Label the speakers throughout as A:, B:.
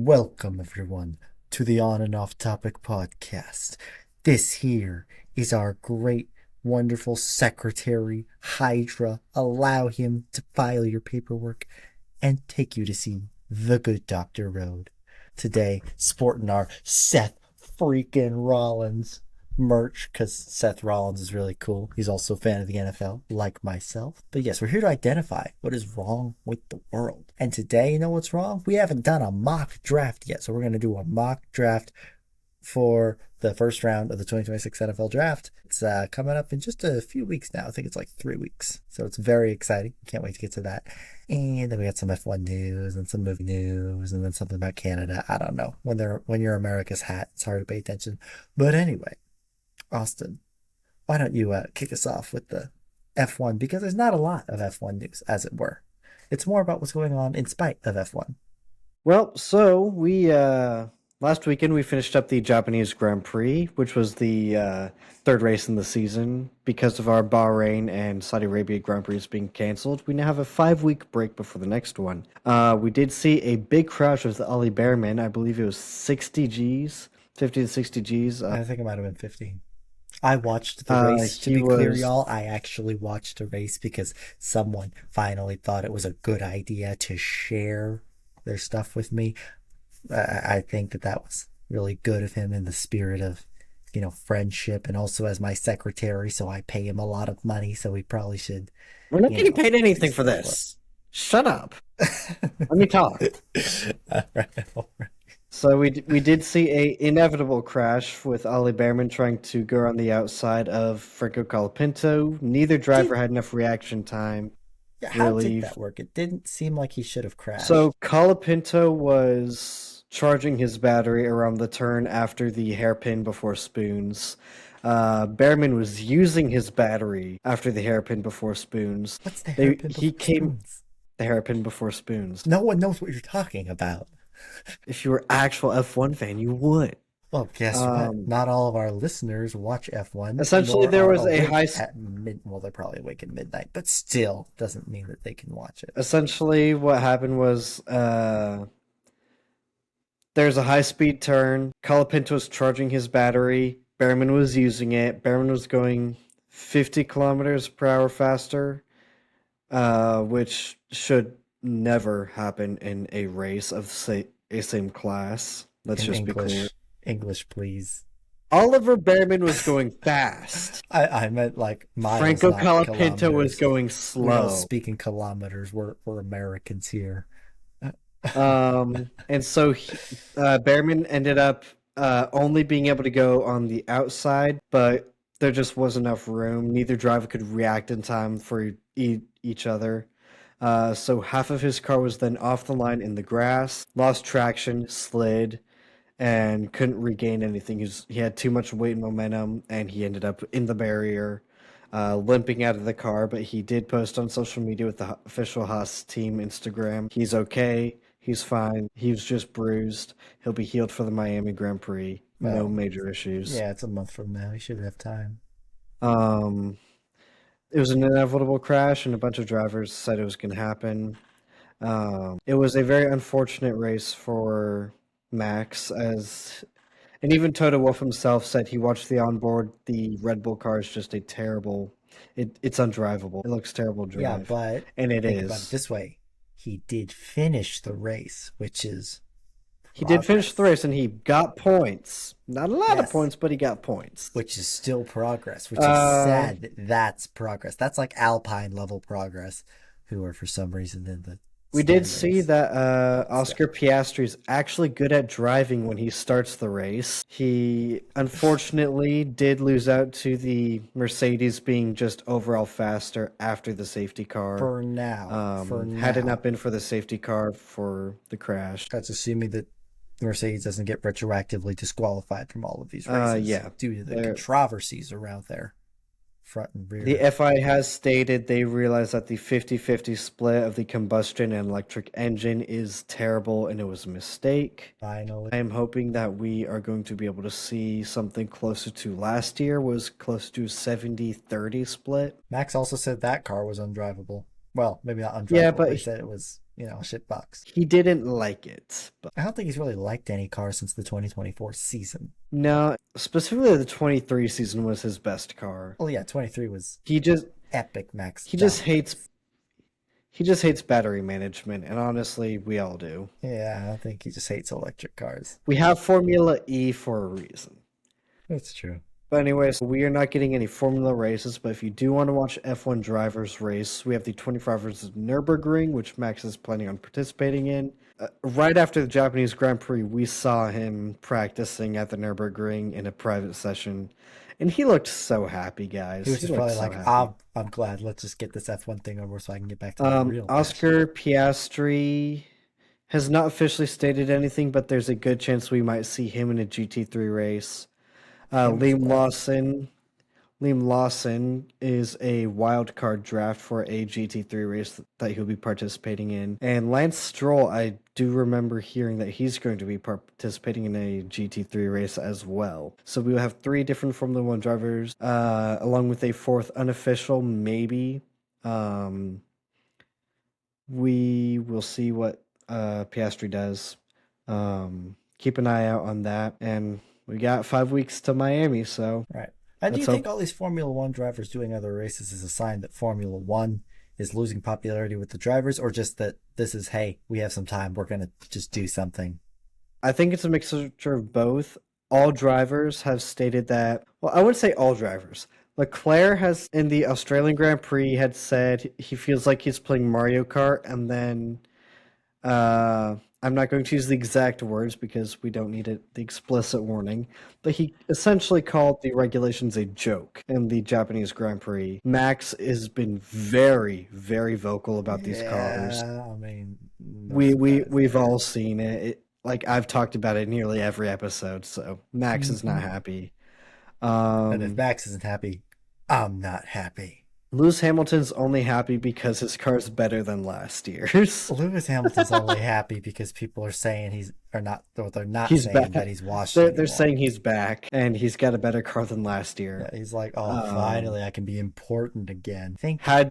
A: Welcome, everyone, to the On and Off Topic podcast. This here is our great, wonderful secretary, Hydra. Allow him to file your paperwork and take you to see the good Dr. Road. Today, sporting our Seth freaking Rollins merch because Seth Rollins is really cool. He's also a fan of the NFL, like myself. But yes, we're here to identify what is wrong with the world. And today, you know what's wrong? We haven't done a mock draft yet. So we're going to do a mock draft for the first round of the 2026 NFL draft. It's coming up in just a few weeks now. I think it's like 3 weeks. So it's very exciting. Can't wait to get to that. And then we got some F1 news and some movie news and then something about Canada. I don't know. When you're America's hat, it's hard to pay attention. But anyway, Austin, why don't you kick us off with the F1? Because there's not a lot of F1 news, as it were. It's more about what's going on in spite of F1.
B: Well, so we last weekend we finished up the Japanese Grand Prix, which was the third race in the season. Because of our Bahrain and Saudi Arabia Grand Prix being canceled, we now have a 5-week break before the next one. We did see a big crash with Ollie Behrman. I believe it was 60 Gs, 50 to 60 Gs.
A: I think it might have been 15. I watched the race. To be clear, y'all, I actually watched a race because someone finally thought it was a good idea to share their stuff with me. I think that was really good of him in the spirit of, friendship, and also as my secretary, so I pay him a lot of money, so we probably should.
B: We're not getting paid anything for this. Shut up. Let me talk.
A: All right.
B: So we did see a inevitable crash with Ollie Behrman trying to go on the outside of Franco Colapinto. Neither driver had enough reaction time.
A: Yeah, how did that work? It didn't seem like he should have crashed.
B: So Colapinto was charging his battery around the turn after the hairpin before spoons. Behrman was using his battery after the hairpin before spoons.
A: What's the hairpin before spoons?
B: The hairpin before spoons.
A: No one knows what you're talking about.
B: If you were actual F1 fan, you would.
A: Well, guess what? Not all of our listeners watch F1.
B: Essentially, there was a high...
A: Well, they're probably awake at midnight, but still doesn't mean that they can watch it.
B: Essentially, what happened was there's a high-speed turn. Colapinto was charging his battery. Behrman was using it. Behrman was going 50 kilometers per hour faster, which should never happen in a race of a same class. Let's just be clear.
A: English, please.
B: Oliver Behrman was going fast.
A: I meant like miles.
B: Franco Colapinto was going slow.
A: Speaking kilometers, we're Americans here.
B: And so Behrman ended up only being able to go on the outside, but there just wasn't enough room. Neither driver could react in time for each other. So half of his car was then off the line in the grass, lost traction, slid, and couldn't regain anything. He had too much weight and momentum, and he ended up in the barrier, limping out of the car. But he did post on social media with the official Haas team Instagram. He's okay. He's fine. He was just bruised. He'll be healed for the Miami Grand Prix. No major issues.
A: Yeah, it's a month from now. He should have time.
B: It was an inevitable crash, and a bunch of drivers said it was going to happen. It was a very unfortunate race for Max, and even Toto Wolff himself said he watched the onboard. The Red Bull car is just a terrible. It's undrivable. It looks terrible to drive.
A: Yeah, but
B: and it
A: think
B: is.
A: about it this way: he did finish the race, which is.
B: He did finish the race, and he got points. Not a lot of points, but he got points.
A: Which is still progress, which is sad. That's progress. That's like Alpine level progress, who are for some reason in the...
B: We did see that Oscar Piastri is actually good at driving when he starts the race. He unfortunately did lose out to the Mercedes being just overall faster after the safety car.
A: For now.
B: Had it not been for the safety car for the crash.
A: That's assuming that Mercedes doesn't get retroactively disqualified from all of these races due to the controversies around their front and rear.
B: The FI has stated they realize that the 50-50 split of the combustion and electric engine is terrible and it was a mistake.
A: Finally.
B: I am hoping that we are going to be able to see something closer to last year, was close to 70-30 split.
A: Max also said that car was undrivable. Well, maybe not undrivable.
B: Yeah, but
A: he said it was shitbox.
B: He didn't like it, but
A: I don't think he's really liked any car since the 2024 season.
B: no, specifically the 23 season was his best car.
A: Well, yeah, 23 was
B: He just
A: epic max
B: he just hates
A: dominance.
B: he just hates battery management, and honestly, we all do.
A: Yeah, I think he just hates electric cars.
B: We have Formula E for a reason.
A: That's true.
B: But anyways, we are not getting any Formula races, but if you do want to watch F1 drivers race, we have the 24 Hours of Nürburgring, which Max is planning on participating in. Right after the Japanese Grand Prix, we saw him practicing at the Nürburgring in a private session, and he looked so happy, guys.
A: He was just
B: looked
A: probably
B: so
A: like,
B: happy.
A: I'm glad. Let's just get this F1 thing over so I can get back to my real passion.
B: Oscar Piastri has not officially stated anything, but there's a good chance we might see him in a GT3 race. Liam Lawson is a wild card draft for a GT3 race that he'll be participating in. And Lance Stroll, I do remember hearing that he's going to be participating in a GT3 race as well. So we will have 3 different Formula One drivers, along with a 4th unofficial, maybe. We will see what Piastri does. Keep an eye out on that. And we got 5 weeks to Miami, so...
A: Right. And do you think all these Formula One drivers doing other races is a sign that Formula One is losing popularity with the drivers, or just that this is, hey, we have some time, we're going to just do something?
B: I think it's a mixture of both. All drivers have stated that, well, I wouldn't say all drivers. Leclerc has, in the Australian Grand Prix, had said he feels like he's playing Mario Kart, and then I'm not going to use the exact words because we don't need the explicit warning, but he essentially called the regulations a joke in the Japanese Grand Prix. Max has been very, very vocal about these cars.
A: I mean,
B: we've all seen it. Like, I've talked about it nearly every episode, so Max is not happy.
A: And if Max isn't happy, I'm not happy.
B: Lewis Hamilton's only happy because his car's better than last year's.
A: Lewis Hamilton's only happy because people are saying they're not
B: He's
A: saying
B: back.
A: that he's washed.
B: They're saying he's back and he's got a better car than last year.
A: Yeah, he's like, oh, finally I can be important again.
B: I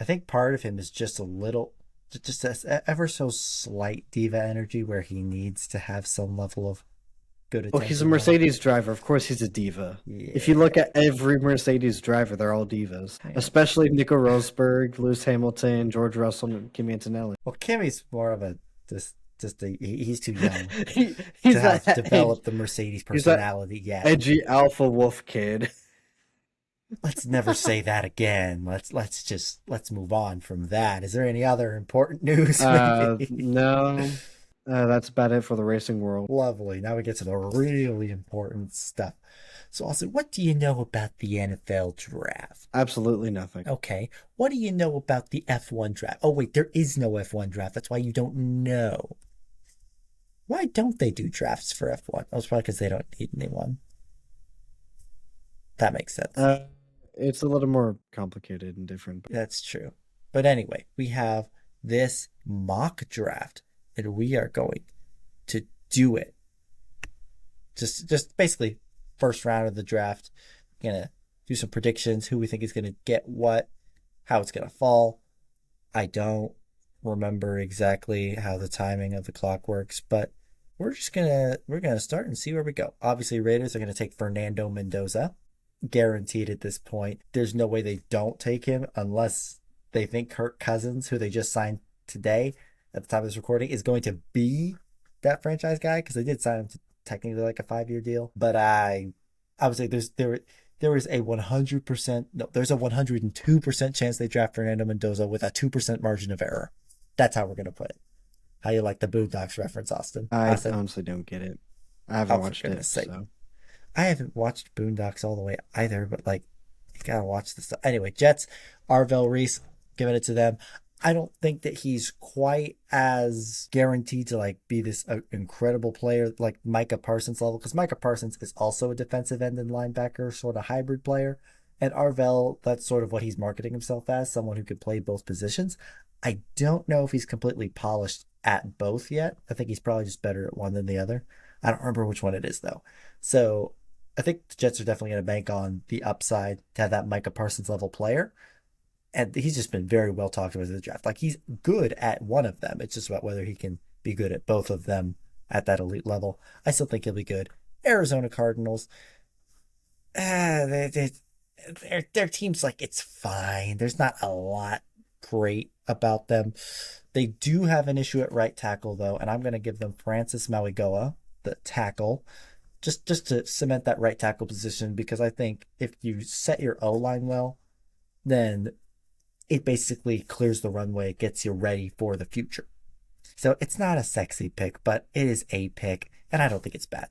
A: think part of him is just a little, just ever so slight diva energy where he needs to have some level of good attention.
B: Well, he's a Mercedes driver. Of course he's a diva.
A: Yeah.
B: If you look at every Mercedes driver, they're all divas. Yeah. Especially Nico Rosberg, Lewis Hamilton, George Russell, and Kimi Antonelli.
A: Well, Kimi's more of a he's too young to have developed the Mercedes personality yet.
B: Edgy alpha wolf kid.
A: Let's never say that again. Let's move on from that. Is there any other important news?
B: No. That's about it for the racing world.
A: Lovely. Now we get to the really important stuff. So, Austin, what do you know about the NFL draft?
B: Absolutely nothing.
A: Okay. What do you know about the F1 draft? Oh, wait, there is no F1 draft. That's why you don't know. Why don't they do drafts for F1? Oh, it's probably because they don't need anyone. That makes sense.
B: It's a little more complicated and different.
A: That's true. But anyway, we have this mock draft. And we are going to do it. Just basically first round of the draft. Gonna do some predictions, who we think is gonna get what, how it's gonna fall. I don't remember exactly how the timing of the clock works, but we're gonna start and see where we go. Obviously, Raiders are gonna take Fernando Mendoza. Guaranteed at this point. There's no way they don't take him unless they think Kirk Cousins, who they just signed today, at the time of this recording, is going to be that franchise guy, because they did sign him to technically like a 5-year deal. But I would say there is a 102% chance they draft Fernando Mendoza with a 2% margin of error. That's how we're gonna put it. How you like the Boondocks reference, Austin?
B: I honestly don't get it. I haven't watched it. So.
A: I haven't watched Boondocks all the way either, but like, you gotta watch this stuff. Anyway, Jets, Arvell Reese, giving it to them. I don't think that he's quite as guaranteed to like be this incredible player like Micah Parsons level, because Micah Parsons is also a defensive end and linebacker sort of hybrid player, and Arvell, that's sort of what he's marketing himself as, someone who could play both positions. I don't know if he's completely polished at both yet. I think he's probably just better at one than the other. I don't remember which one it is though. So I think the Jets are definitely going to bank on the upside to have that Micah Parsons level player. And he's just been very well talked about in the draft. Like, he's good at one of them. It's just about whether he can be good at both of them at that elite level. I still think he'll be good. Arizona Cardinals, their team's like, it's fine. There's not a lot great about them. They do have an issue at right tackle, though, and I'm going to give them Francis Mauigoa, the tackle, just to cement that right tackle position, because I think if you set your O-line well, then it basically clears the runway, gets you ready for the future. So it's not a sexy pick, but it is a pick, and I don't think it's bad.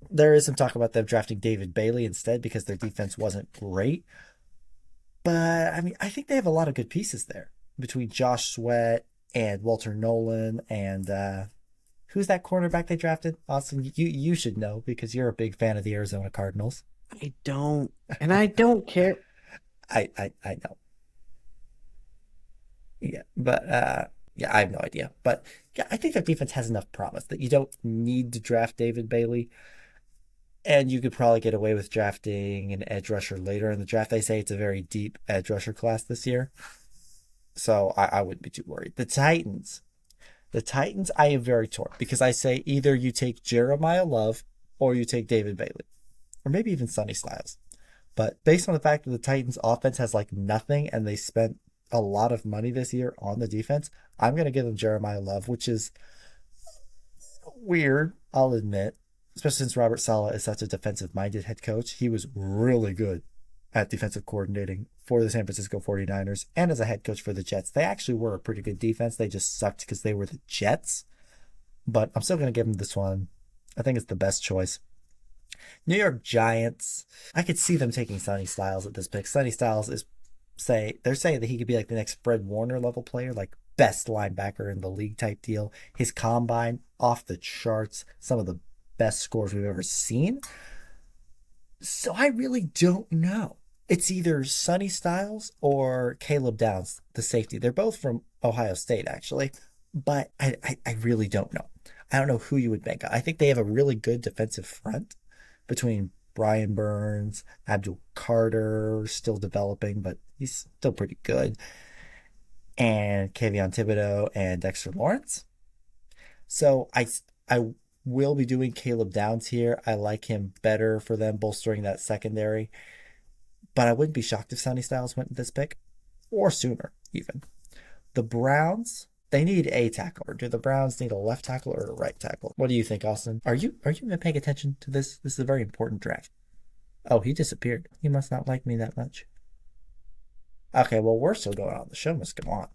A: There is some talk about them drafting David Bailey instead because their defense wasn't great. But, I mean, I think they have a lot of good pieces there between Josh Sweat and Walter Nolan and who's that cornerback they drafted? Austin, you should know because you're a big fan of the Arizona Cardinals.
B: I don't, and I don't care.
A: I know. Yeah, but yeah, I have no idea. But yeah, I think their defense has enough promise that you don't need to draft David Bailey. And you could probably get away with drafting an edge rusher later in the draft. They say it's a very deep edge rusher class this year. So I wouldn't be too worried. The Titans, I am very torn because I say either you take Jeremiah Love or you take David Bailey, or maybe even Sonny Styles. But based on the fact that the Titans offense has like nothing and they spent a lot of money this year on the defense, I'm going to give them Jeremiah Love, which is weird, I'll admit, especially since Robert Saleh is such a defensive-minded head coach. He was really good at defensive coordinating for the San Francisco 49ers and as a head coach for the Jets. They actually were a pretty good defense. They just sucked because they were the Jets. But I'm still going to give them this one. I think it's the best choice. New York Giants, I could see them taking Sonny Styles at this pick. Sonny Styles is they're saying that he could be like the next Fred Warner level player, like best linebacker in the league type deal. His combine off the charts, some of the best scores we've ever seen. So I really don't know. It's either Sonny Styles or Caleb Downs, the safety. They're both from Ohio State, actually, but I really don't know. I don't know who you would make. I think they have a really good defensive front between Brian Burns, Abdul Carter, still developing, but he's still pretty good, and Kayvon Thibodeau and Dexter Lawrence. So I will be doing Caleb Downs here. I like him better for them, bolstering that secondary. But I wouldn't be shocked if Sonny Styles went with this pick, or sooner even. The Browns, they need a tackle. Or do the Browns need a left tackle or a right tackle? What do you think, Austin? Are you even paying attention to this? This is a very important draft. Oh, he disappeared. He must not like me that much. Okay, well, we're still going on. The show must go on.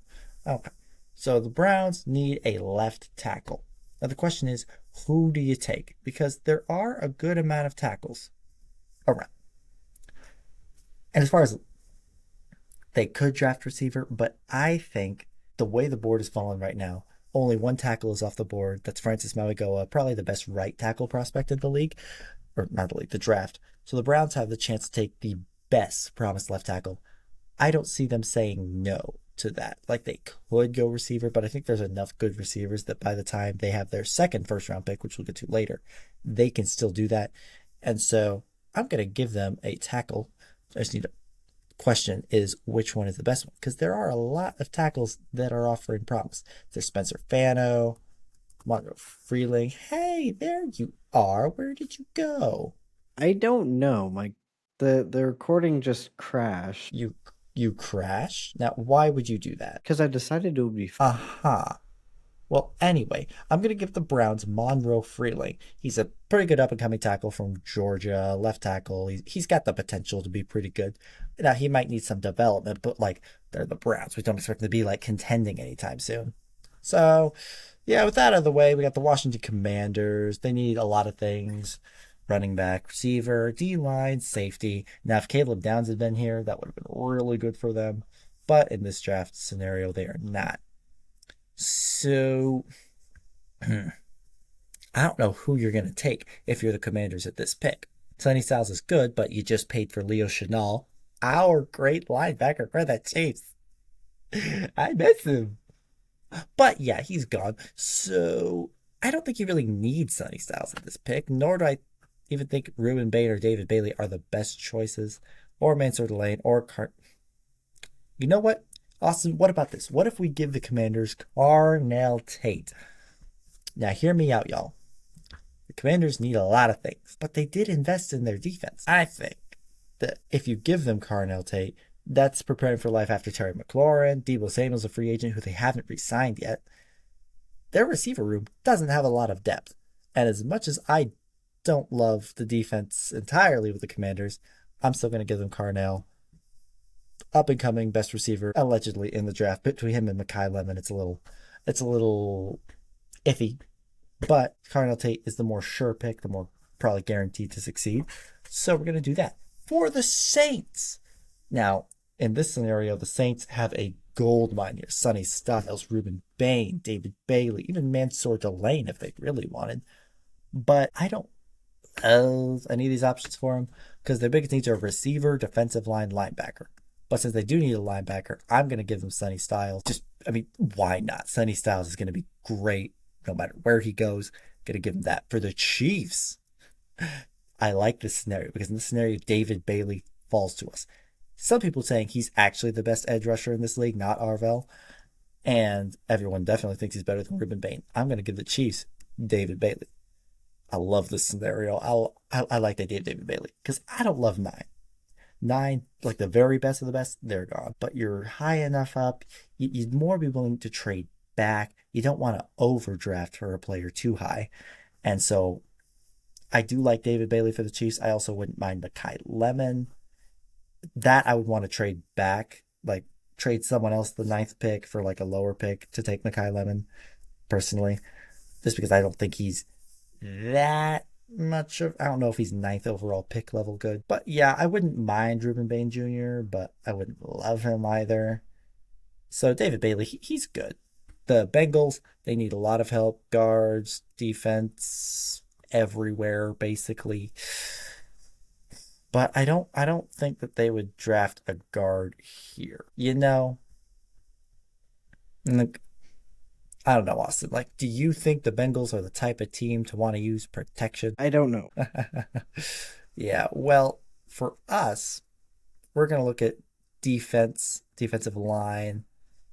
A: Okay. So the Browns need a left tackle. Now the question is, who do you take? Because there are a good amount of tackles around. And as far as they could draft receiver, but I think the way the board is falling right now, only one tackle is off the board. That's Francis Mauigoa, probably the best right tackle prospect in the league. Or not the league, the draft. So the Browns have the chance to take the best promised left tackle. I don't see them saying no to that. Like, they could go receiver, but I think there's enough good receivers that by the time they have their second first round pick, which we'll get to later, they can still do that. And so I'm going to give them a tackle. I just need to question is which one is the best one, because there are a lot of tackles that are offering promise. There's Spencer Fano, Monroe Freeling. Hey, there you are. Where did you go?
B: I don't know. The recording just crashed.
A: You crashed? Now, why would you do that?
B: Because I decided it would be fun.
A: Aha. Well, anyway, I'm going to give the Browns Monroe Freeling. He's a pretty good up-and-coming tackle from Georgia, left tackle. He's got the potential to be pretty good. Now, he might need some development, but, like, they're the Browns. We don't expect them to be, like, contending anytime soon. So, yeah, with that out of the way, we got the Washington Commanders. They need a lot of things. Running back, receiver, D-line, safety. Now, if Caleb Downs had been here, that would have been really good for them. But in this draft scenario, they are not. So, I don't know who you're going to take if you're the Commanders at this pick. Sonny Styles is good, but you just paid for Leo Chenal, our great linebacker for the Chiefs. I miss him. But yeah, he's gone. So, I don't think you really need Sonny Styles at this pick, nor do I even think Ruben Bain or David Bailey are the best choices, or Mansour Delane, or You know what, Austin? What about this? What if we give the Commanders Carnell Tate? Now, hear me out, y'all. The Commanders need a lot of things, but they did invest in their defense. I think that if you give them Carnell Tate, that's preparing for life after Terry McLaurin. Deebo Samuel's a free agent who they haven't re-signed yet. Their receiver room doesn't have a lot of depth. And as much as I don't love the defense entirely with the Commanders, I'm still going to give them Carnell. Up and coming best receiver allegedly in the draft. Between him and Mekhi Lemon, it's a little iffy. But Carnell Tate is the more sure pick, the more probably guaranteed to succeed. So we're going to do that. For the Saints. Now, in this scenario, the Saints have a gold mine here. Sonny Styles, Ruben Bain, David Bailey, even Mansour Delane if they really wanted. But I don't any of these options for them because their biggest needs are receiver, defensive line, linebacker. But since they do need a linebacker, I'm going to give them Sonny Styles. Why not? Sonny Styles is going to be great no matter where he goes. Going to give him that. For the Chiefs, I like this scenario because in this scenario, David Bailey falls to us. Some people saying he's actually the best edge rusher in this league, not Arvell. And everyone definitely thinks he's better than Ruben Bain. I'm going to give the Chiefs David Bailey. I love this scenario. I like the idea of David Bailey because I don't love 9. 9, like the very best of the best, they're gone. But you're high enough up, you'd more be willing to trade back. You don't want to overdraft for a player too high. And so I do like David Bailey for the Chiefs. I also wouldn't mind Mekhi Lemon. That I would want to trade back, like trade someone else the 9th pick for like a lower pick to take Mekhi Lemon, personally. Just because I don't think he's that much of, I don't know if he's 9th overall pick level good. But yeah, I wouldn't mind Ruben Bain Jr., but I wouldn't love him either. So David Bailey, he's good. The Bengals, they need a lot of help. Guards, defense, everywhere, basically. But I don't think that they would draft a guard here. You know? Like, I don't know, Austin. Like, do you think the Bengals are the type of team to want to use protection?
B: I don't know.
A: Yeah, well, for us, we're going to look at defensive line.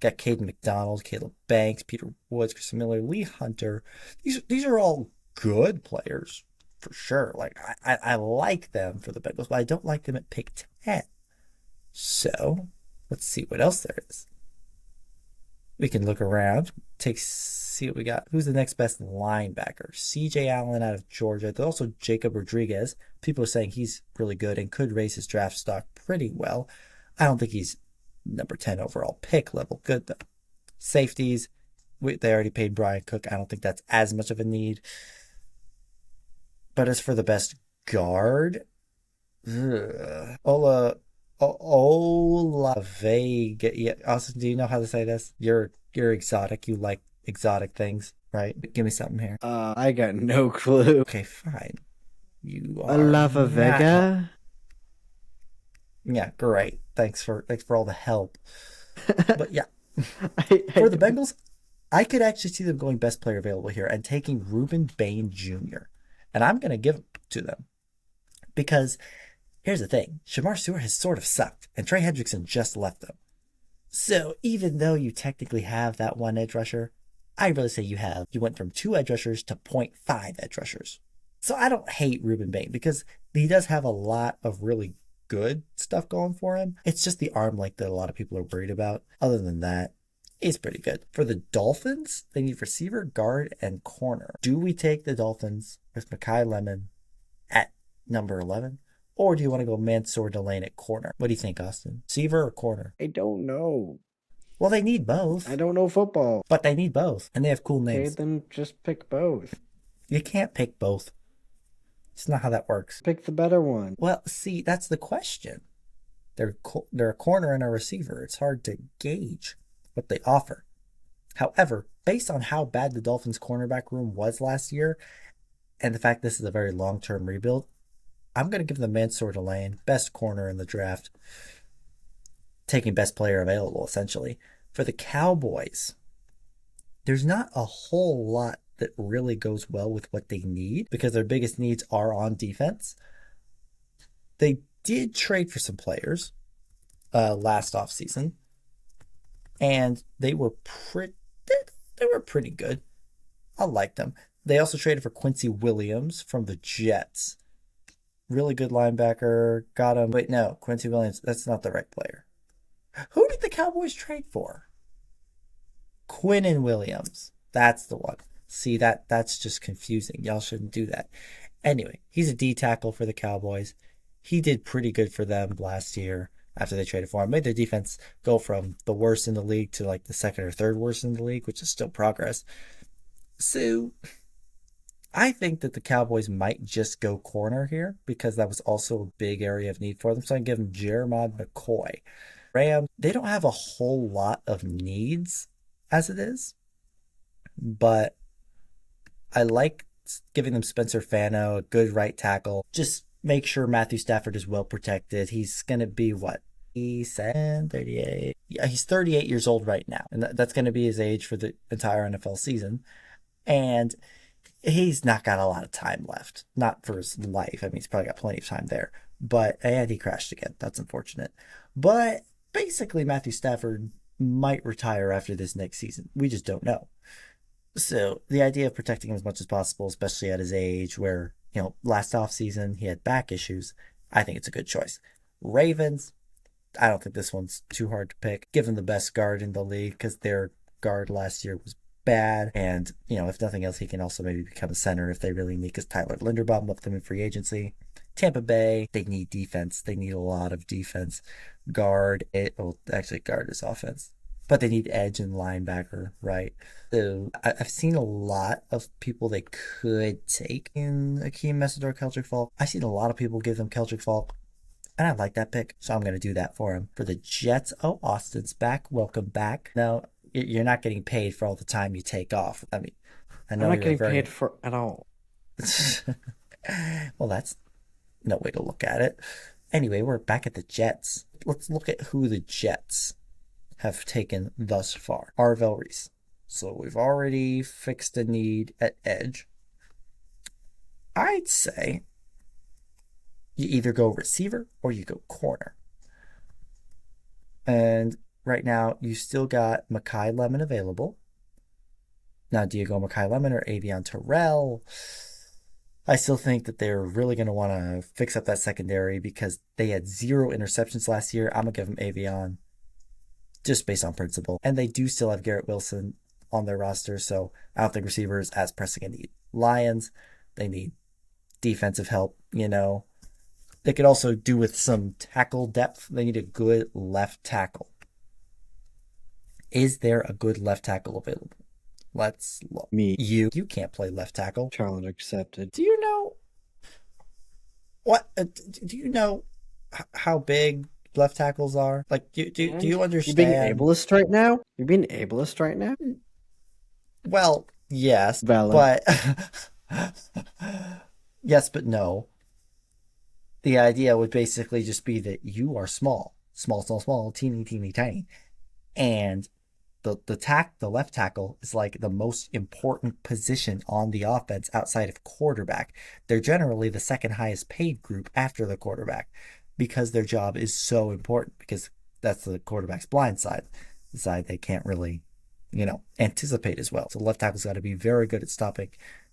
A: Got Caden McDonald, Caleb Banks, Peter Woods, Chris Miller, Lee Hunter. These are all good players, for sure. Like, I like them for the Bengals, but I don't like them at pick 10. So, let's see what else there is. We can look around, see what we got. Who's the next best linebacker? CJ Allen out of Georgia. There's also Jacob Rodriguez. People are saying he's really good and could raise his draft stock pretty well. I don't think he's number 10 overall pick level good, though. Safeties, they already paid Brian Cook. I don't think that's as much of a need. But as for the best guard, Vega. Yeah, Austin, do you know how to say this? You're exotic. You like exotic things, right? Give me something here.
B: I got no clue.
A: Okay, fine. You are
B: Olava Vega?
A: Yeah, great. Thanks for all the help. But yeah, for the Bengals, I could actually see them going best player available here and taking Ruben Bain Jr. And I'm going to give it to them because here's the thing. Shamar Stewart has sort of sucked, and Trey Hendrickson just left them. So even though you technically have that one edge rusher, I really say you went from 2 edge rushers to 0.5 edge rushers. So I don't hate Ruben Bain because he does have a lot of really good stuff going for him. It's just the arm length that a lot of people are worried about. Other than that, it's pretty good. For the Dolphins, they need receiver, guard, and corner. Do we take the Dolphins with Mekhi Lemon at number 11? Or do you want to go Mansour Delane at corner? What do you think, Austin? Receiver or corner?
B: I don't know.
A: Well, they need both.
B: I don't know football.
A: But they need both. And they have cool names.
B: Okay, then just pick both.
A: You can't pick both. It's not how that works.
B: Pick the better one.
A: Well, see, that's the question. They're a corner and a receiver. It's hard to gauge what they offer. However, based on how bad the Dolphins' cornerback room was last year, and the fact this is a very long-term rebuild, I'm going to give them Mansour Delane, best corner in the draft, taking best player available, essentially. For the Cowboys, there's not a whole lot that really goes well with what they need because their biggest needs are on defense. They did trade for some players last offseason. and they were pretty good. I like them. They also traded for Quincy Williams from the Jets. Really good linebacker. Got him. Wait, no, Quincy Williams. That's not the right player. Who did the Cowboys trade for? Quinnen Williams. That's the one. See, that's just confusing. Y'all shouldn't do that. Anyway, he's a D tackle for the Cowboys. He did pretty good for them last year after they traded for him. Made their defense go from the worst in the league to like the second or third worst in the league, which is still progress. So I think that the Cowboys might just go corner here because that was also a big area of need for them. So I give them Jeremiah McCoy. Rams, they don't have a whole lot of needs as it is, but I like giving them Spencer Fano, a good right tackle. Just make sure Matthew Stafford is well protected. He's going to be what? He's 38. Yeah, he's 38 years old right now. And that's going to be his age for the entire NFL season. And he's not got a lot of time left. Not for his life. I mean, he's probably got plenty of time there. And he crashed again. That's unfortunate. But basically, Matthew Stafford might retire after this next season. We just don't know. So the idea of protecting him as much as possible, especially at his age where, last offseason he had back issues, I think it's a good choice. Ravens, I don't think this one's too hard to pick. Give them the best guard in the league because their guard last year was bad. And, if nothing else, he can also maybe become a center if they really need, because Tyler Linderbaum left them in free agency. Tampa Bay, they need defense. They need a lot of defense. Guard is offense. But they need edge and linebacker, right? So I've seen a lot of people they could take in Akeem Messidor, Keldrick Falk. I've seen a lot of people give them Keldrick Falk, and I like that pick, so I'm going to do that for him. For the Jets, Austin's back. Welcome back. Now, you're not getting paid for all the time you take off. I mean, I know
B: I'm not getting paid for at all.
A: Well, that's no way to look at it. Anyway, we're back at the Jets. Let's look at who the Jets have taken thus far. Arvell Reese. So we've already fixed a need at edge. I'd say you either go receiver or you go corner. And right now, you still got Mekhi Lemon available. Now, do you go Mekhi Lemon or Avion Terrell? I still think that they're really going to want to fix up that secondary because they had 0 interceptions last year. I'm going to give them Avion just based on principle. And they do still have Garrett Wilson on their roster, so I don't think receiver is as pressing a need. Lions, they need defensive help, They could also do with some tackle depth. They need a good left tackle. Is there a good left tackle available? Let's look.
B: Me.
A: You can't play left tackle.
B: Challenge accepted.
A: Do you know what? Do you know how big left tackles are? Like, do you understand?
B: You're being ableist right now? You're being ableist right now?
A: Well, yes,
B: Valid.
A: but yes, but no. The idea would basically just be that you are small, teeny, tiny, and the left tackle is like the most important position on the offense outside of quarterback. They're generally the second highest paid group after the quarterback because their job is so important, because that's the quarterback's blind side, the side they can't really, anticipate as well. So the left tackle's got to be very good at stopping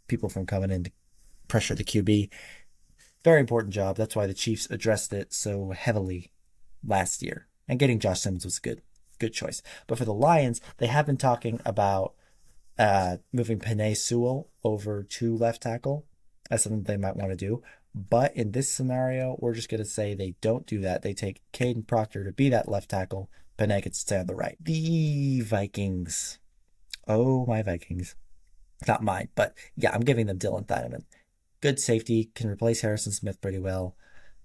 A: people from coming in to pressure the QB. Very important job. That's why the Chiefs addressed it so heavily last year. And getting Josh Simmons was a good choice. But for the Lions, they have been talking about moving Penei Sewell over to left tackle. That's something they might want to do. But in this scenario, we're just going to say they don't do that. They take Caden Proctor to be that left tackle. Penei gets to stay on the right. The Vikings. Oh, my Vikings. Not mine, but yeah, I'm giving them Dylan Thieneman. Good safety, can replace Harrison Smith pretty well.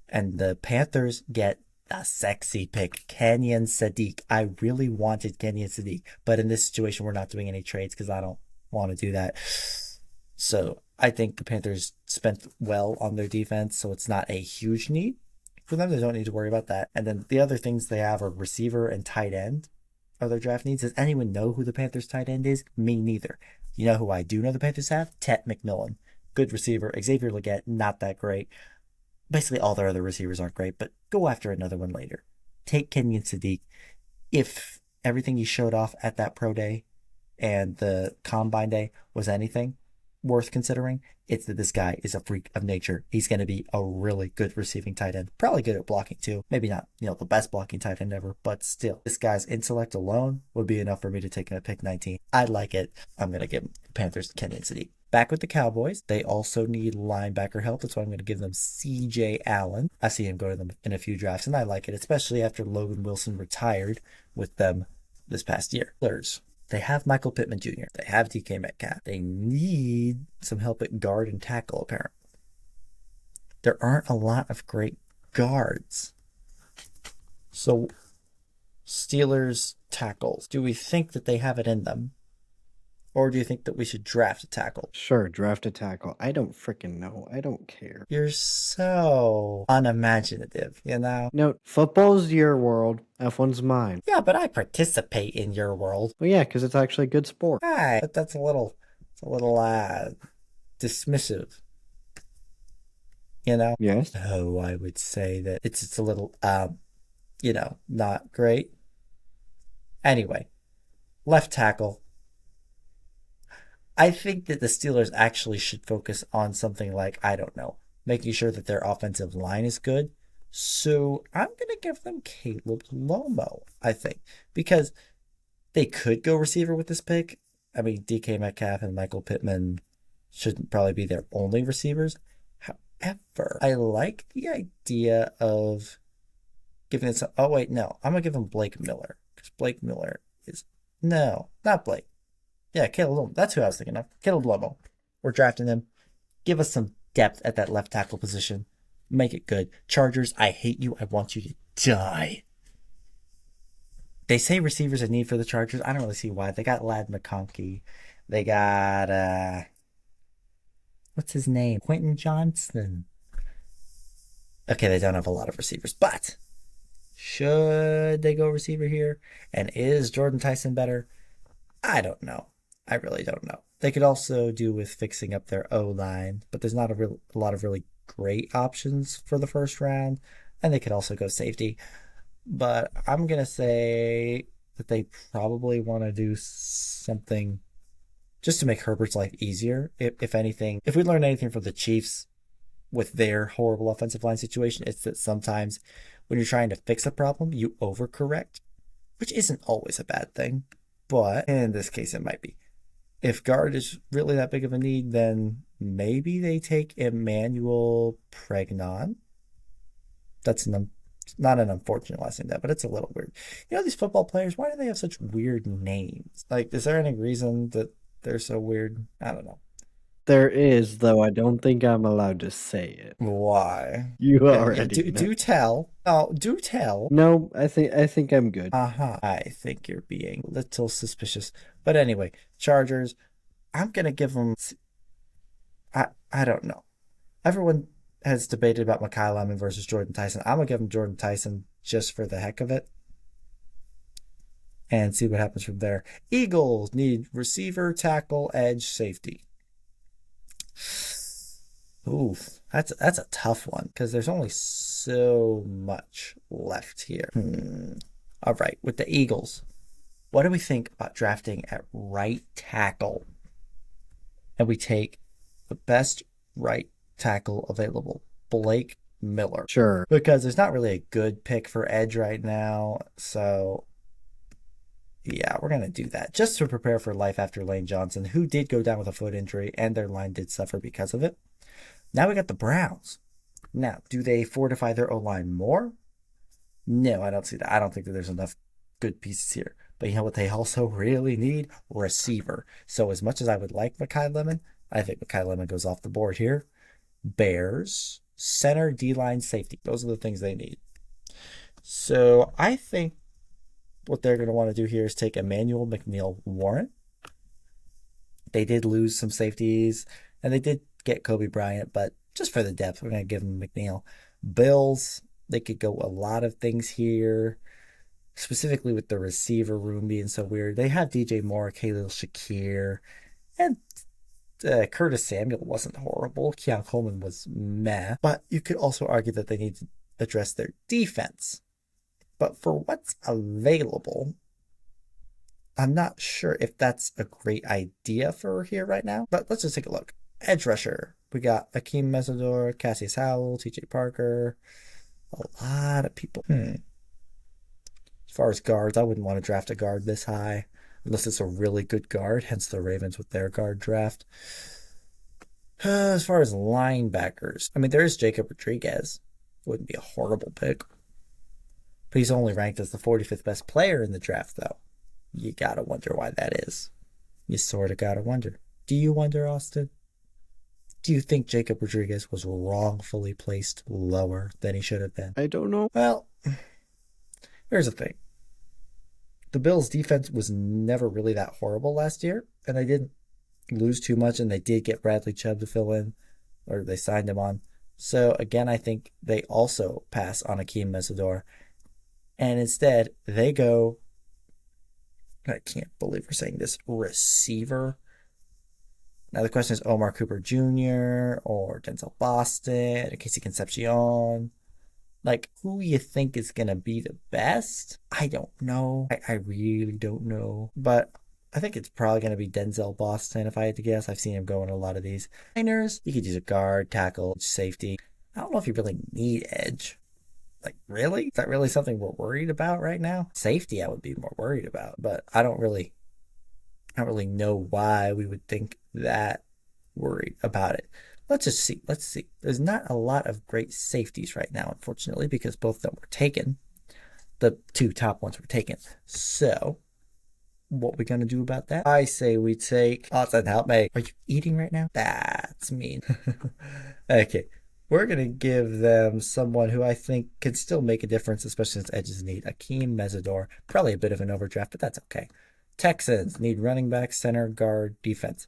A: And the Panthers get a sexy pick, Kenyon Sadiq. I really wanted Kenyon Sadiq, but in this situation, we're not doing any trades because I don't want to do that. So I think the Panthers spent well on their defense, so it's not a huge need for them. They don't need to worry about that. And then the other things they have are receiver and tight end are their draft needs. Does anyone know who the Panthers tight end is? Me neither. You know who I do know the Panthers have? Tet McMillan. Good receiver. Xavier Legette, not that great. Basically, all their other receivers aren't great, but go after another one later. Take Kenyon Sadiq if everything he showed off at that pro day and the combine day was anything worth considering, it's that this guy is a freak of nature. He's going to be a really good receiving tight end. Probably good at blocking too. Maybe not, the best blocking tight end ever, but still, this guy's intellect alone would be enough for me to take him at pick 19. I like it. I'm going to give the Panthers Kenyon City. Back with the Cowboys, they also need linebacker help. That's why I'm going to give them C.J. Allen. I see him go to them in a few drafts, and I like it, especially after Logan Wilson retired with them this past year. They have Michael Pittman Jr. They have DK Metcalf. They need some help at guard and tackle, apparently. There aren't a lot of great guards. So, Steelers tackles. Do we think that they have it in them? Or do you think that we should draft a tackle?
B: Sure, draft a tackle. I don't freaking know. I don't care.
A: You're so unimaginative,
B: No, football's your world. F1's mine.
A: Yeah, but I participate in your world.
B: Well, yeah, because it's actually a good sport.
A: Right, but that's a little dismissive.
B: Yes.
A: Oh, I would say that it's a little, not great. Anyway, left tackle. I think that the Steelers actually should focus on something like, I don't know, making sure that their offensive line is good. So I'm going to give them Caleb Lomo, I think, because they could go receiver with this pick. I mean, DK Metcalf and Michael Pittman shouldn't probably be their only receivers. However, I like the idea of giving it some. Oh, wait, no. I'm going to give them Blake Miller, because Blake Miller is. No, not Blake. Yeah, Caleb Lomo. That's who I was thinking of. Caleb Lomo. We're drafting him. Give us some depth at that left tackle position. Make it good. Chargers, I hate you. I want you to die. They say receivers a need for the Chargers. I don't really see why. They got Ladd McConkey. They got, what's his name? Quentin Johnston. Okay, they don't have a lot of receivers, but should they go receiver here? And is Jordan Tyson better? I don't know. I really don't know. They could also do with fixing up their O-line, but there's not a lot of really great options for the first round, and they could also go safety. But I'm going to say that they probably want to do something just to make Herbert's life easier. If anything, if we learn anything from the Chiefs with their horrible offensive line situation, it's that sometimes when you're trying to fix a problem, you overcorrect, which isn't always a bad thing. But in this case, it might be. If guard is really that big of a need, then maybe they take Emmanuel Pregnon. That's not an unfortunate last name, but it's a little weird. These football players, why do they have such weird names? Like, is there any reason that they're so weird? I don't know.
B: There is, though I don't think I'm allowed to say it.
A: Why?
B: You already know.
A: Do tell. Oh, do tell.
B: No, I think I'm good.
A: I think you're being a little suspicious. But anyway, Chargers, I'm going to give them... I don't know. Everyone has debated about Mekhi Lemon versus Jordan Tyson. I'm going to give them Jordan Tyson just for the heck of it. And see what happens from there. Eagles need receiver, tackle, edge, safety. Oof, that's a tough one because there's only so much left here. All right, with the Eagles, what do we think about drafting at right tackle? And we take the best right tackle available, Blake Miller.
B: Sure.
A: Because there's not really a good pick for edge right now, so yeah, we're going to do that just to prepare for life after Lane Johnson, who did go down with a foot injury, and their line did suffer because of it. Now we got the Browns. Now, do they fortify their O-line more? No, I don't see that. I don't think that there's enough good pieces here. But you know what they also really need? Receiver. So as much as I would like Mekhi Lemon, I think Mekhi Lemon goes off the board here. Bears, center, D-line, safety. Those are the things they need. So I think what they're going to want to do here is take Emmanuel McNeil-Warren. They did lose some safeties, and they did get Kobe Bryant, but just for the depth, we're going to give them McNeil. Bills, they could go a lot of things here, specifically with the receiver room being so weird. They have DJ Moore, Khalil Shakir, and Curtis Samuel wasn't horrible. Keon Coleman was meh. But you could also argue that they need to address their defense. But for what's available, I'm not sure if that's a great idea for here right now, but let's just take a look. Edge rusher. We got Akeem Mesidor, Cassius Howell, TJ Parker. A lot of people. As far as guards, I wouldn't want to draft a guard this high unless it's a really good guard, hence the Ravens with their guard draft. As far as linebackers, I mean, there is Jacob Rodriguez. Wouldn't be a horrible pick. But he's only ranked as the 45th best player in the draft, though. You gotta wonder why that is. You sort of gotta wonder. Do you wonder, Austin? Do you think Jacob Rodriguez was wrongfully placed lower than he should have been?
B: I don't know.
A: Well, here's the thing. The Bills' defense was never really that horrible last year, and they didn't lose too much, and they did get Bradley Chubb to fill in, or they signed him on. So, again, I think they also pass on Akeem Mesidor, and instead, they go, I can't believe we're saying this, receiver. Now, the question is Omar Cooper Jr. or Denzel Boston or Casey Concepcion. Like, who you think is going to be the best? I don't know. I really don't know. But I think it's probably going to be Denzel Boston, if I had to guess. I've seen him go in a lot of these. Niners, you could use a guard, tackle, safety. I don't know if you really need edge. Like, really? Is that really something we're worried about right now? Safety, I would be more worried about. But I don't really know why we would think that worried about it. Let's just see. Let's see. There's not a lot of great safeties right now, unfortunately, because both of them were taken. The two top ones were taken. So, what we gonna do about that? I say we take. Austin, help me. Are you eating right now? That's mean. Okay. We're gonna give them someone who I think can still make a difference, especially since edges need. Akeem Mesidor. Probably a bit of an overdraft, but that's okay. Texans need running back, center, guard, defense.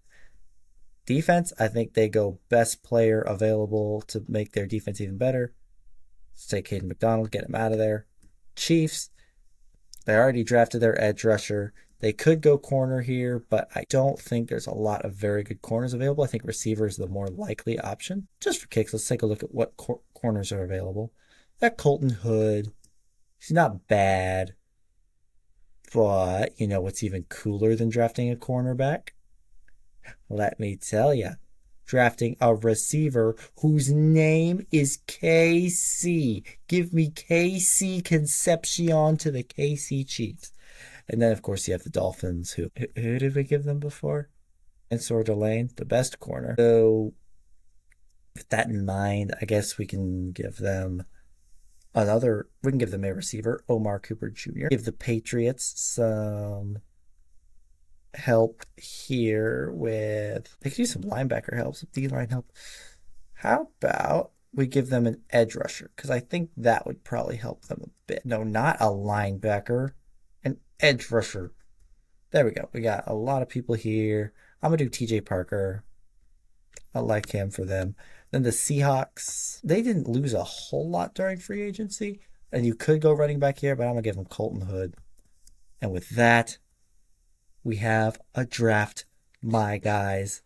A: Defense, I think they go best player available to make their defense even better. Let's take Hayden McDonald, get him out of there. Chiefs, they already drafted their edge rusher. They could go corner here, but I don't think there's a lot of very good corners available. I think receiver is the more likely option. Just for kicks, let's take a look at what corners are available. That Colton Hood, he's not bad. But, you know what's even cooler than drafting a cornerback? Let me tell you. Drafting a receiver whose name is KC. Give me KC Concepcion to the KC Chiefs. And then, of course, you have the Dolphins. Who did we give them before? Ensor Delane, the best corner. So, with that in mind, I guess we can give them we can give them a receiver, Omar Cooper Jr. Give the Patriots some help here with, they could use some linebacker help, some D-line help. How about we give them an edge rusher? Because I think that would probably help them a bit. No, not a linebacker, an edge rusher. There we go. We got a lot of people here. I'm going to do TJ Parker. I like him for them. Then the Seahawks, they didn't lose a whole lot during free agency. And you could go running back here, but I'm going to give them Colton Hood. And with that, we have a draft, my guys.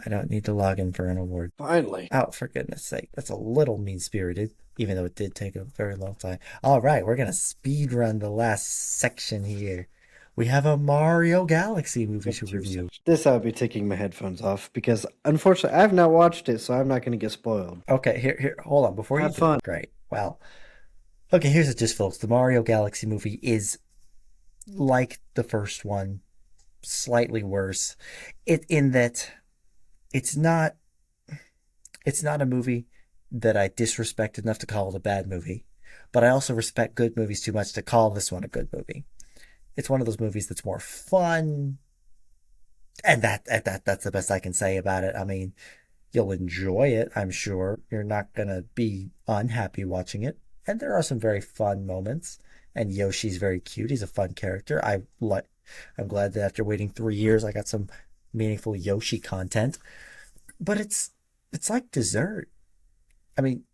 A: I don't need to log in for an award.
B: Finally.
A: Oh, for goodness sake. That's a little mean-spirited, even though it did take a very long time. All right, we're going to speed run the last section here. We have a Mario Galaxy movie to review.
B: This I would be taking my headphones off because, unfortunately, I have not watched it, so I'm not going to get spoiled.
A: Okay, here, hold on. Before
B: Have fun.
A: Great. Well, okay, here's the gist, folks. The Mario Galaxy movie is like the first one, slightly worse. In that it's not a movie that I disrespect enough to call it a bad movie, but I also respect good movies too much to call this one a good movie. It's one of those movies that's more fun, and that's the best I can say about it. I mean, you'll enjoy it, I'm sure. You're not gonna be unhappy watching it, and there are some very fun moments. And Yoshi's very cute. He's a fun character. I'm glad that after waiting 3 years, I got some meaningful Yoshi content. But it's like dessert. I mean,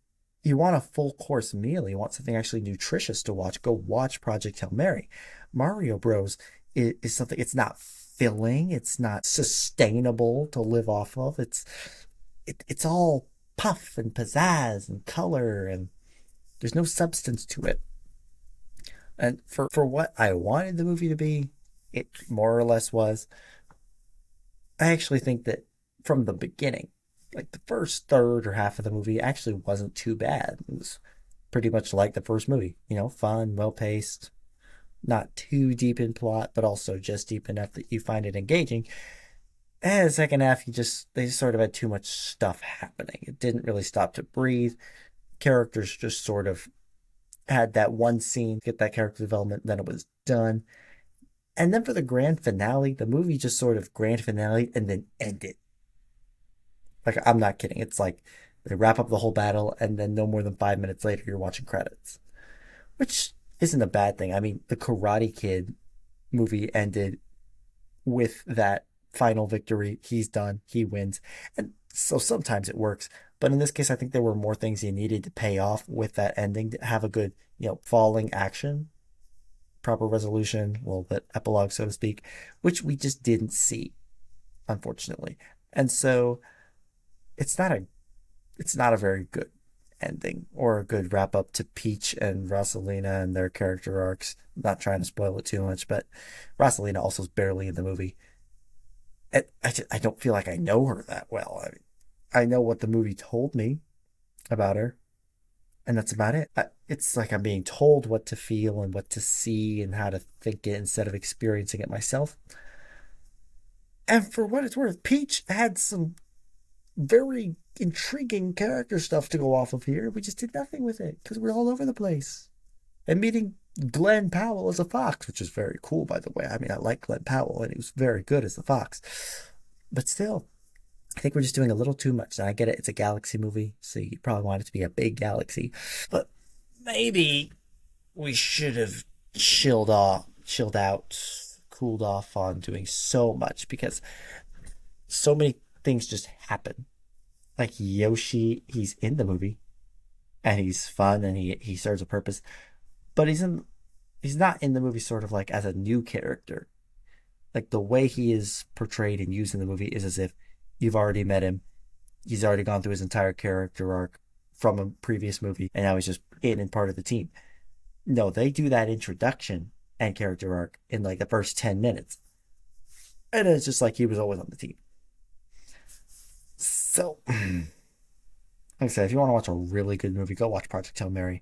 A: you want a full course meal. You want something actually nutritious to watch. Go watch Project Hail Mary. Mario Bros. Is something. It's not filling. It's not sustainable to live off of. It's all puff and pizzazz and color, and there's no substance to it. And for what I wanted the movie to be, it more or less was. I actually think that from the beginning, like the first third or half of the movie actually wasn't too bad. It was pretty much like the first movie, fun, well paced, not too deep in plot, but also just deep enough that you find it engaging. And the second half, they just sort of had too much stuff happening. It didn't really stop to breathe. Characters just sort of had that one scene, get that character development, then it was done. And then for the grand finale, the movie just sort of grand finale and then ended. Like, I'm not kidding. It's like they wrap up the whole battle, and then no more than 5 minutes later, you're watching credits, which isn't a bad thing. I mean, the Karate Kid movie ended with that final victory. He's done, he wins. And so sometimes it works. But in this case, I think there were more things you needed to pay off with that ending to have a good, falling action, proper resolution, well, that epilogue, so to speak, which we just didn't see, unfortunately. And so it's not a very good ending or a good wrap up to Peach and Rosalina and their character arcs. I'm not trying to spoil it too much, but Rosalina also is barely in the movie. I don't feel like I know her that well. I know what the movie told me about her, and that's about it. It's like I'm being told what to feel and what to see and how to think it instead of experiencing it myself. And for what it's worth, Peach had some very intriguing character stuff to go off of here. We just did nothing with it because we're all over the place. And meeting Glenn Powell as a fox, which is very cool, by the way. I mean, I like Glenn Powell, and he was very good as the fox. But still, I think we're just doing a little too much. And I get it, it's a galaxy movie, so you probably want it to be a big galaxy. But maybe we should have chilled out, cooled off on doing so much because so many things just happen. Like Yoshi, he's in the movie and he's fun and he serves a purpose, but he's not in the movie sort of like as a new character. Like the way he is portrayed and used in the movie is as if you've already met him. He's already gone through his entire character arc from a previous movie and now he's just in and part of the team. No, they do that introduction and character arc in like the first 10 minutes. And it's just like he was always on the team. So, like I said, if you want to watch a really good movie, go watch Project Hail Mary.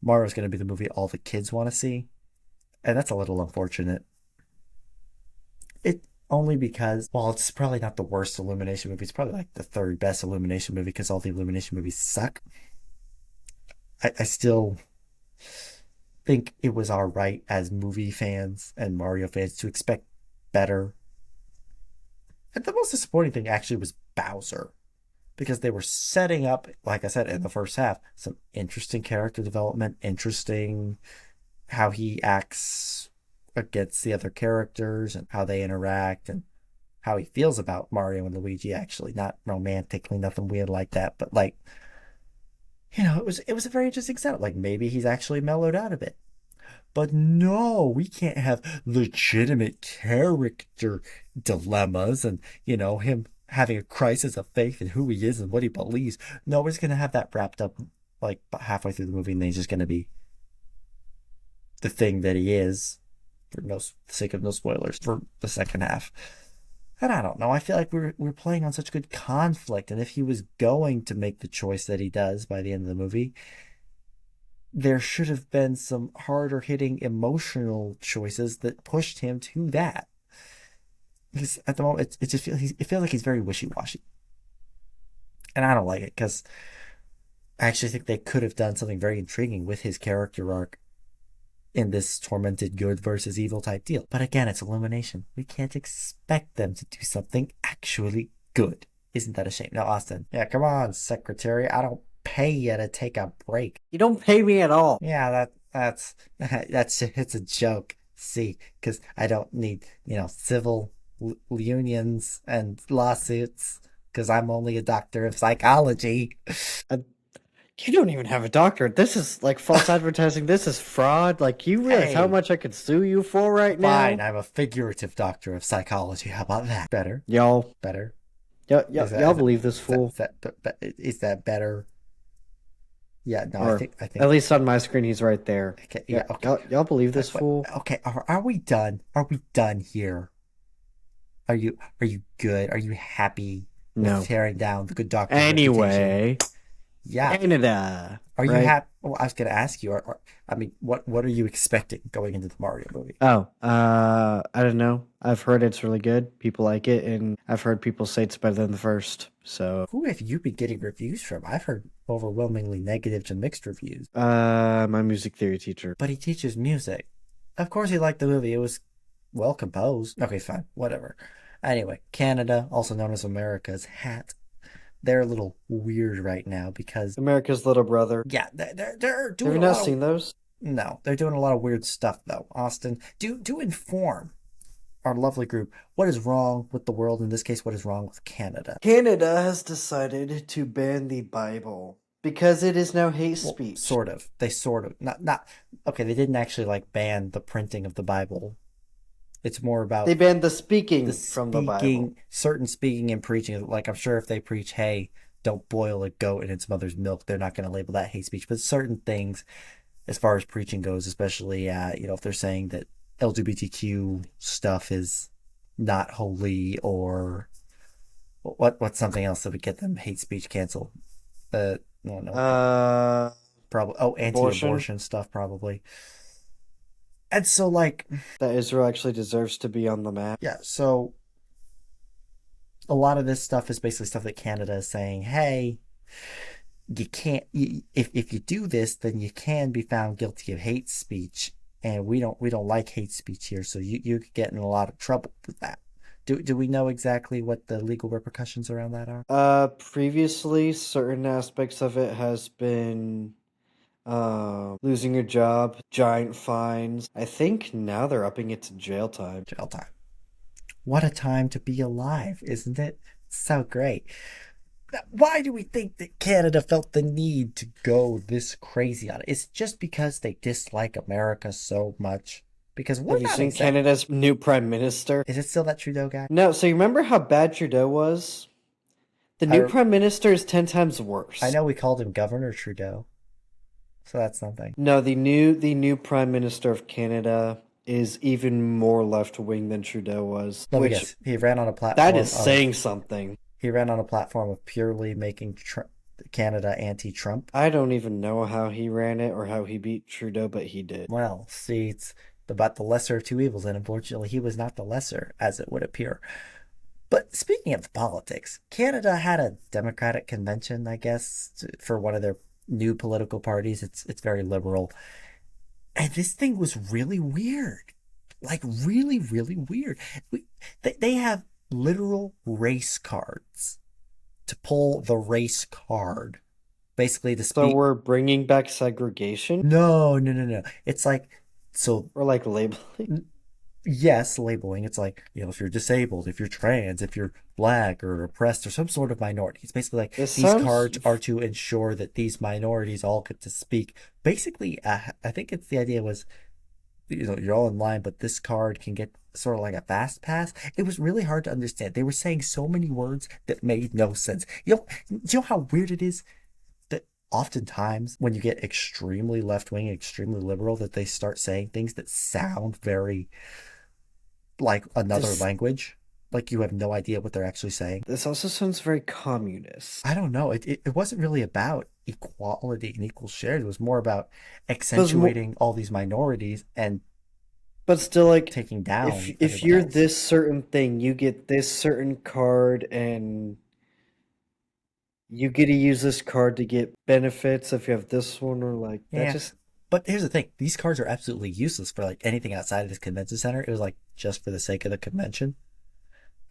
A: Mario's going to be the movie all the kids want to see. And that's a little unfortunate. It only because, well, it's probably not the worst Illumination movie. It's probably like the third best Illumination movie because all the Illumination movies suck. I still think it was our right as movie fans and Mario fans to expect better. And the most disappointing thing actually was Bowser, because they were setting up, like I said, in the first half, some interesting character development, interesting how he acts against the other characters and how they interact and how he feels about Mario and Luigi, actually, not romantically, nothing weird like that, but like, it was a very interesting setup. Like maybe he's actually mellowed out a bit. But no, we can't have legitimate character dilemmas and, him having a crisis of faith in who he is and what he believes. No, we're just going to have that wrapped up like halfway through the movie and then he's just going to be the thing that he is, for no sake of no spoilers, for the second half. And I don't know. I feel like we're playing on such good conflict. And if he was going to make the choice that he does by the end of the movie, there should have been some harder hitting emotional choices that pushed him to that. Because at the moment, it feels like he's very wishy-washy. And I don't like it because I actually think they could have done something very intriguing with his character arc in this tormented good versus evil type deal. But again, it's Illumination. We can't expect them to do something actually good. Isn't that a shame? Now, Austin. Yeah, come on, secretary. I don't pay you to take a break.
B: You don't pay me at all.
A: Yeah, that's it's a joke. See, because I don't need civil unions and lawsuits because I'm only a doctor of psychology.
B: You don't even have a doctorate. This is like false advertising. This is fraud. Like, you realize how much I could sue you for right now?
A: Fine, I'm a figurative doctor of psychology. How about that? Better?
B: Y'all.
A: Better?
B: Y'all believe this fool.
A: Is that better? Yeah, no,
B: Or
A: I
B: at
A: think.
B: least on my screen, he's right there.
A: Okay,
B: Yeah,
A: yeah, okay.
B: y'all believe this fool?
A: Okay, are we done? Are we done here? Are you good? Are you happy with
B: No.
A: tearing down the good doctor's reputation?
B: Anyway,
A: Yeah.
B: Canada,
A: Are you
B: right?
A: happy? Well, I was going to ask you. I mean, what are you expecting going into the Mario movie?
B: Oh, I don't know. I've heard it's really good. People like it, and I've heard people say it's better than the first. So,
A: Who have you been getting reviews from? I've heard overwhelmingly negative to mixed reviews.
B: my music theory teacher.
A: But he teaches music. Of course, he liked the movie. It was well composed. Okay, fine, whatever. Anyway, Canada, also known as America's hat, they're a little weird right now because
B: America's Little Brother.
A: yeah, they're
B: Have
A: doing
B: you
A: a
B: not
A: lot of
B: seen those?
A: no, they're doing a lot of weird stuff though. Austin, do inform our lovely group what is wrong with the world. In this case, what is wrong with Canada?
B: Canada has decided to ban the Bible because it is now hate
A: Well,
B: speech.
A: sort of. They sort of not. Okay, they didn't actually like ban the printing of the Bible. It's more
B: They
A: about
B: banned the
A: the
B: speaking from the Bible.
A: speaking, certain speaking and preaching. Like I'm sure if they preach, "Hey, don't boil a goat in its mother's milk," they're not going to label that hate speech. But certain things, as far as preaching goes, especially if they're saying that LGBTQ stuff is not holy, or what's something else that would get them hate speech canceled? No, no,
B: Uh,
A: probably
B: Abortion.
A: anti-abortion stuff probably. And so like
B: That Israel actually deserves to be on the map.
A: yeah, so a lot of this stuff is basically stuff that Canada is saying, hey, you can't if you do this, then you can be found guilty of hate speech, and we don't like hate speech here, so you could get in a lot of trouble with that. Do we know exactly what the legal repercussions around that are?
B: Previously, certain aspects of it has been losing your job, giant fines. I think now they're upping it to jail time.
A: Jail time. What a time to be alive, isn't it? So great. Why do we think that Canada felt the need to go this crazy on it? Is it just because they dislike America so much? Because we're
B: Have you
A: not
B: seen
A: exact.
B: Canada's new prime minister?
A: Is it still that Trudeau guy?
B: No, so you remember how bad Trudeau was? The new
A: I
B: prime minister is 10 times
A: I
B: worse.
A: know we called him Governor Trudeau, so that's something.
B: No, the new prime minister of Canada is even more left wing than Trudeau was,
A: Let me
B: which
A: guess. He ran on a
B: that is
A: platform
B: saying
A: of
B: something.
A: purely making Canada anti-Trump.
B: I don't even know how he ran it or how he beat Trudeau, but he did.
A: Well, see, it's about the lesser of two evils, and unfortunately, he was not the lesser, as it would appear. But speaking of politics, Canada had a Democratic convention, I guess, for one of their new political parties. It's very liberal, and this thing was really weird, like really really weird. They have literal race cards to pull the race card, basically to
B: So
A: speak.
B: we're bringing back segregation
A: No, no, no, no. It's like so
B: or like labeling.
A: yes, labeling. It's like, if you're disabled, if you're trans, if you're black or oppressed or some sort of minority. It's basically like
B: This
A: these
B: sounds
A: cards are to ensure that these minorities all get to speak. Basically, I think it's the idea was, you're all in line, but this card can get sort of like a fast pass. It was really hard to understand. They were saying so many words that made no sense. Do you know how weird it is that oftentimes when you get extremely left wing, extremely liberal, that they start saying things that sound very like another
B: this
A: language. Like you have no idea what they're actually saying.
B: this also sounds very communist.
A: I don't know. It wasn't really about equality and equal shares. It was more about
B: But it's more,
A: accentuating all these minorities and
B: but still, like,
A: taking
B: if
A: down
B: if
A: everybody
B: you're
A: else.
B: this certain thing, you get this certain card, and you get to use this card to get benefits if you have this one, or like that.
A: Yeah.
B: Just
A: But here's the thing. These cards are absolutely useless for like anything outside of this convention center. It was like just for the sake of the convention.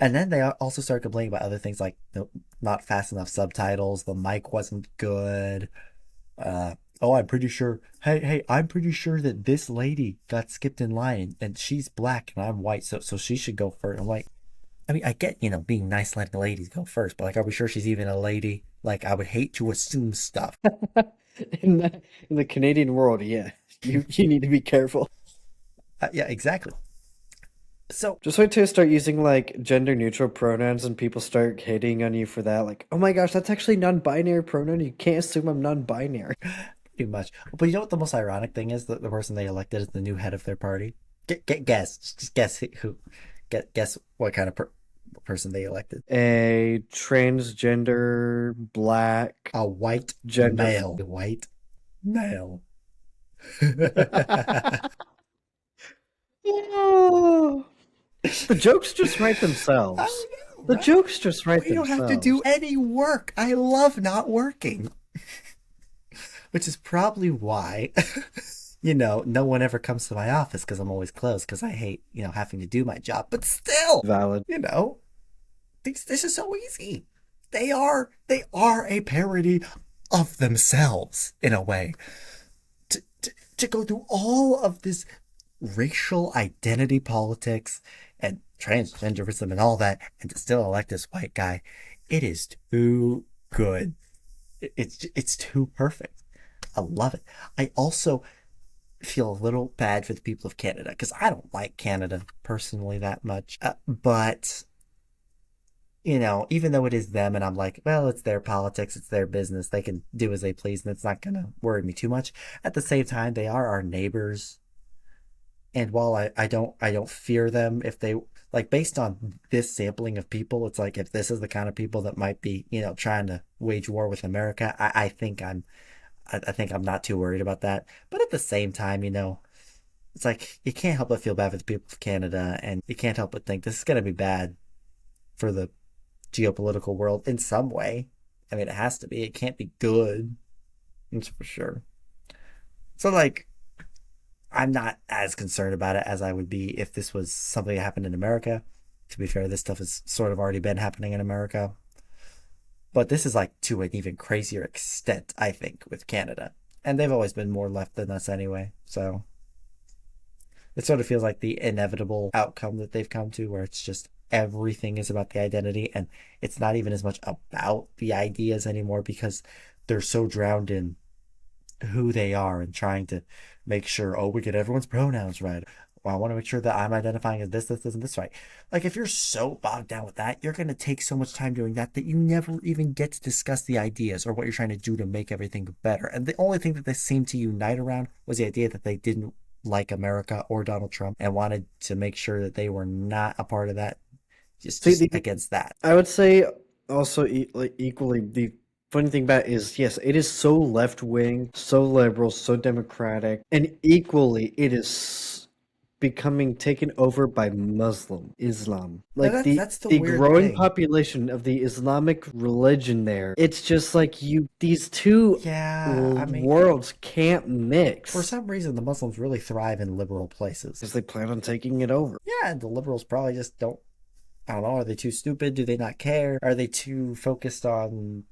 A: And then they also started complaining about other things like not fast enough subtitles, the mic wasn't good. Oh, I'm pretty sure. Hey, I'm pretty sure that this lady got skipped in line, and she's black and I'm white, so she should go first. I'm like, I mean, I get being nice, letting ladies go first, but like, are we sure she's even a lady? Like, I would hate to assume stuff.
B: in the Canadian world, yeah, you need to be careful.
A: Yeah, exactly. So
B: Just wait till you start using like gender neutral pronouns and people start hating on you for that. Like, oh my gosh, that's actually non-binary pronoun. You can't assume I'm non-binary.
A: pretty much. But you know what the most ironic thing is? The person they elected is the new head of their party. Guess. Just guess who. Guess what kind of person they elected.
B: A transgender black
A: A white
B: gender.
A: male. A white male.
B: Oh, the jokes just write
A: I
B: themselves.
A: know,
B: The
A: right?
B: jokes just write
A: We don't have to do
B: themselves.
A: any work. I love not working. Which is probably why, no one ever comes to my office because I'm always closed because I hate, having to do my job. But still,
B: Valid.
A: this is so easy. They are a parody of themselves in a way. To go through all of this racial identity politics and transgenderism and all that, and to still elect this white guy, it is too good. It's too perfect. I love it. I also feel a little bad for the people of Canada because I don't like Canada personally that much. But even though it is them, and I'm like, well, it's their politics, it's their business, they can do as they please, and it's not gonna worry me too much. At the same time, they are our neighbors, and while I don't fear them if they like based on this sampling of people, it's like if this is the kind of people that might be trying to wage war with America, I think I'm not too worried about that. But at the same time, it's like you can't help but feel bad for the people of Canada, and you can't help but think this is going to be bad for the geopolitical world in some way. I mean, it has to be. It can't be good. That's for sure. So, like, I'm not as concerned about it as I would be if this was something that happened in America. To be fair, this stuff has sort of already been happening in America. But this is like to an even crazier extent, I think, with Canada. And they've always been more left than us anyway. So it sort of feels like the inevitable outcome that they've come to, where it's just everything is about the identity, and it's not even as much about the ideas anymore because they're so drowned in who they are and trying to make sure, oh, we get everyone's pronouns right. Well, I want to make sure that I'm identifying as this, and this right. Like, if you're so bogged down with that, you're going to take so much time doing that you never even get to discuss the ideas or what you're trying to do to make everything better. And the only thing that they seemed to unite around was the idea that they didn't like America or Donald Trump and wanted to make sure that they were not a part of that, just,
B: See,
A: just against that.
B: I would say also like equally the funny thing about it is yes, it is so left wing, so liberal, so democratic, and equally it is becoming taken over by Muslim Islam.
A: Now
B: Like
A: that's the
B: the
A: weird
B: growing
A: thing.
B: population of the Islamic religion there. It's just like these two
A: Yeah, I mean,
B: worlds can't
A: for
B: mix
A: some reason, the Muslims really thrive in liberal places.
B: because they plan on taking it over.
A: Yeah, and the liberals probably just don't. I don't know. Are they too stupid? Do they not care? Are they too focused on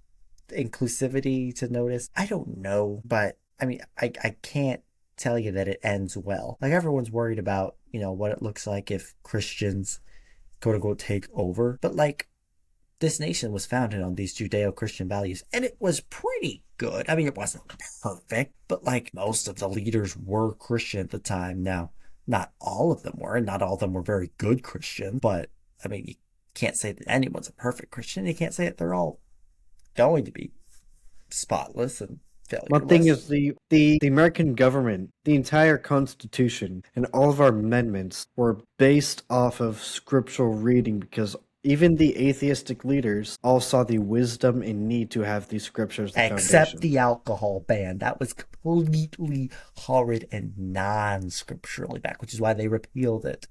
A: inclusivity to notice? I don't know, but I mean, I can't tell you that it ends well. Like everyone's worried about what it looks like if Christians quote unquote take over, but like this nation was founded on these Judeo-Christian values, and it was pretty good. I mean, it wasn't perfect, but like most of the leaders were Christian at the time. Now, not all of them were, and not all of them were very good Christian, but I mean, you can't say that anyone's a perfect Christian. You can't say that they're all going to be spotless and
B: One thing
A: failureless.
B: is the American government, the entire Constitution, and all of our amendments were based off of scriptural reading because even the atheistic leaders all saw the wisdom and need to have these scriptures the
A: Except
B: foundation.
A: the alcohol ban. That was completely horrid and non scripturally back, which is why they repealed it.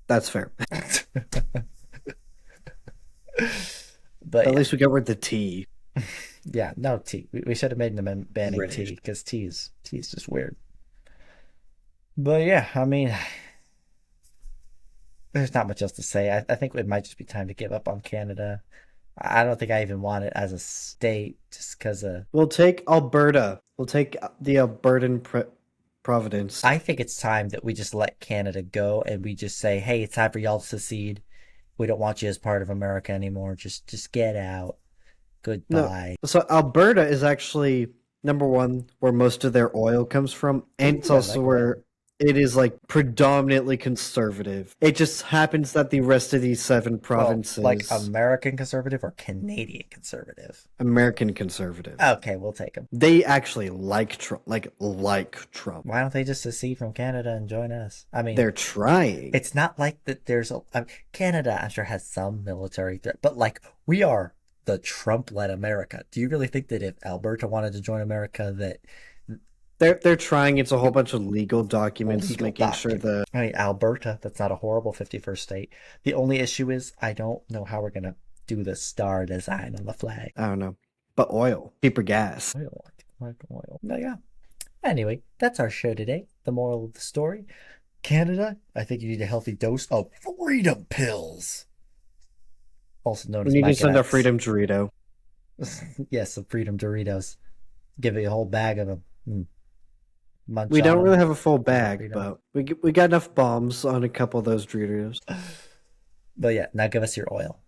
B: That's fair.
A: But
B: At
A: yeah,
B: least we got rid of the T.
A: yeah, no tea. We should have made an amendment banning tea
B: British.
A: because tea is just weird. But yeah, I mean, there's not much else to say. I think it might just be time to give up on Canada. I don't think I even want it as a state just because
B: We'll take Alberta. We'll take the Albertan Providence.
A: I think it's time that we just let Canada go and we just say, hey, it's time for y'all to secede. We don't want you as part of America anymore. Just get out.
B: No,
A: Goodbye.
B: so Alberta is actually number one where most of their oil comes from, and it's
A: Ooh, I
B: also
A: like that.
B: where it is like predominantly conservative. It just happens that the rest of these 7 provinces,
A: like American conservative or Canadian conservative?
B: American conservative.
A: Okay, we'll take them.
B: They actually like Trump, like Trump.
A: Why don't they just secede from Canada and join us? I mean,
B: They're trying.
A: it's not like that. Canada, I'm sure, has some military threat, but like we are the Trump-led America. Do you really think that if Alberta wanted to join America, that
B: they're trying? It's a whole bunch of legal documents making sure that.
A: I mean, Alberta, that's not a horrible 51st state. The only issue is I don't know how we're gonna do the star design on the flag.
B: I don't know, but oil, cheaper gas.
A: Oil. No, yeah. Anyway, that's our show today. The moral of the story: Canada, I think you need a healthy dose of freedom pills, also known as.
B: We need to send a freedom Dorito.
A: Yes, the freedom Doritos. Give you a whole bag of them.
B: We don't really have a full bag, but we got enough bombs on a couple of those Doritos.
A: But yeah, now give us your oil,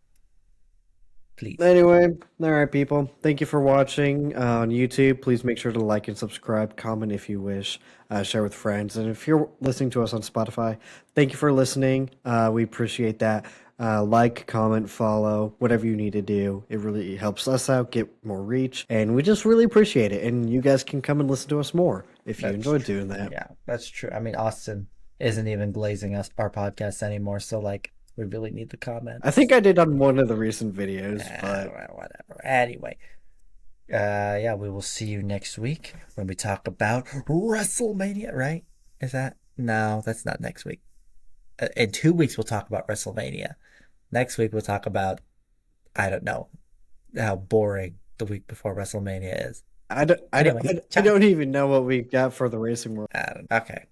A: please.
B: Anyway, all right, people. Thank you for watching on YouTube. Please make sure to like and subscribe, comment if you wish, share with friends. And if you're listening to us on Spotify, thank you for listening. We appreciate that. Like, comment, follow, whatever you need to do. It really helps us out, get more reach, and we just really appreciate it. And you guys can come and listen to us more if you enjoyed doing that.
A: Yeah, that's true. I mean, Austin isn't even glazing our podcast anymore, so like we really need the comments.
B: I think I did on one of the recent videos, but
A: whatever. Anyway, yeah, we will see you next week when we talk about WrestleMania. Right? Is that no? That's not next week. In 2 weeks, we'll talk about WrestleMania. Next week, we'll talk about, I don't know, how boring the week before WrestleMania is.
B: I don't even know what we got for the racing world.
A: Okay.